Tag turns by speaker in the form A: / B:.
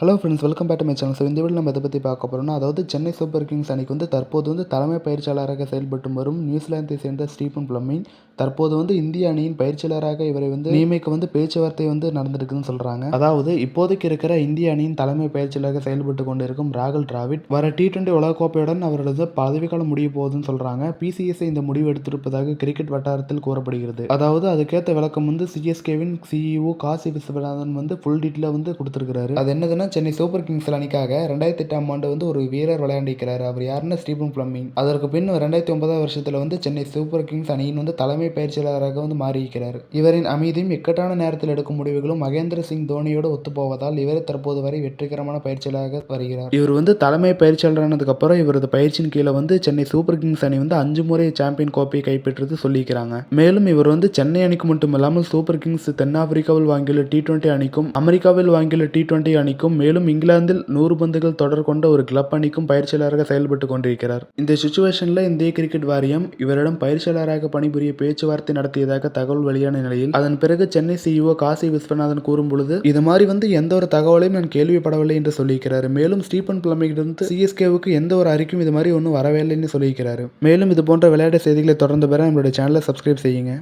A: Hello friends, welcome back to my channel. இந்த வீடியோவில் நம்ம எதை பற்றி பார்க்க போகிறோம்னா, அதாவது சென்னை சூப்பர் கிங்ஸ் அணிக்கு தற்போது தலைமை பயிற்சியாளராக செயல்பட்டு வரும் நியூசிலாந்தை சேர்ந்த ஸ்டீபன் பிளமிங் தற்போது இந்திய அணியின் பயிற்சியாளராக இவரை நியமிக்க பேச்சுவார்த்தை நடந்திருக்குன்னு சொல்கிறாங்க. அதாவது இப்போதைக்கு இருக்கிற இந்திய அணியின் தலைமை பயிற்சியாளராக செயல்பட்டு கொண்டிருக்கும் ராகுல் டிராவிட் வர T20 உலகக்கோப்பையுடன் அவரது பதவிக்காலம் முடிய போகுதுன்னு சொல்கிறாங்க. PCSI இந்த முடிவு எடுத்திருப்பதாக கிரிக்கெட் வட்டாரத்தில் கூறப்படுகிறது. அதாவது அதுக்கேற்ற விளக்கம் CSKவின் CEO காசி விஸ்வநாதன் ஃபுல் டீட்டெயிலாக கொடுத்துருக்காரு. அது என்னதுன்னா, சென்னை சூப்பர் கிங்ஸ் அணிக்காக 2008ஆம் ஆண்டு ஒரு வீரர் விளையாண்டிருக்கிறார். அவர் யாருன்னா ஸ்டீபன் பிளமிங். அதற்கு பின் 2009 வருஷத்தில் சென்னை சூப்பர் கிங்ஸ் அணியின் தலைமை பயிற்சியாளராக மாறியிருக்கிறார். இவரின் அமைதியும் இக்கட்டான நேரத்தில் எடுக்கும் முடிவுகளும் மகேந்திர சிங் தோனியோடு ஒத்துப்போவதால் இவரை தற்போது வரை வெற்றிகரமான பயிற்சியாளராக வருகிறார். இவர் தலைமை பயிற்சியாளரானதுக்கு அப்புறம் இவரது பயிற்சியின் கீழே சென்னை சூப்பர் கிங்ஸ் அணி 5 முறை சாம்பியன் கோப்பையை கைப்பற்றது சொல்லியிருக்கிறாங்க. மேலும் இவர் சென்னை அணிக்கு மட்டுமில்லாமல் சூப்பர் கிங்ஸ் தென்னாப்பிரிக்காவில் வாங்கியுள்ள T20 அணிக்கும் அமெரிக்காவில் வாங்கியுள்ள T20 அணிக்கும் மேலும் இங்கிலாந்தில் 100 பந்துகள் தொடர் கொண்ட ஒரு கிளப் அணிக்கும் பயிற்சியாளராக செயல்பட்டு கொண்டிருக்கிறார். இந்த சிச்சுவேஷன்ல இந்திய கிரிக்கெட் வாரியம் இவரிடம் பயிற்சியாளராக பணிபுரிய பேச்சுவார்த்தை நடத்தியதாக தகவல் வெளியான நிலையில் அதன் பிறகு சென்னை CEO காசி விஸ்வநாதன் கூறும் பொழுது இது மாதிரி எந்த ஒரு தகவலையும் நான் கேள்விப்படவில்லை என்று சொல்லியிருக்கிறார். மேலும் ஸ்டீபன் பிளமிங்கிலிருந்து CSKவுக்கு எந்த ஒரு அறிக்கையும் இது மாதிரி ஒன்றும் வரவே இல்லைன்னு சொல்லியிருக்கிறார். மேலும் இது போன்ற விளையாட்டு செய்திகளை தொடர்ந்து பெற நம்மளுடைய சேனலை சப்ஸ்கிரைப் செய்யுங்க.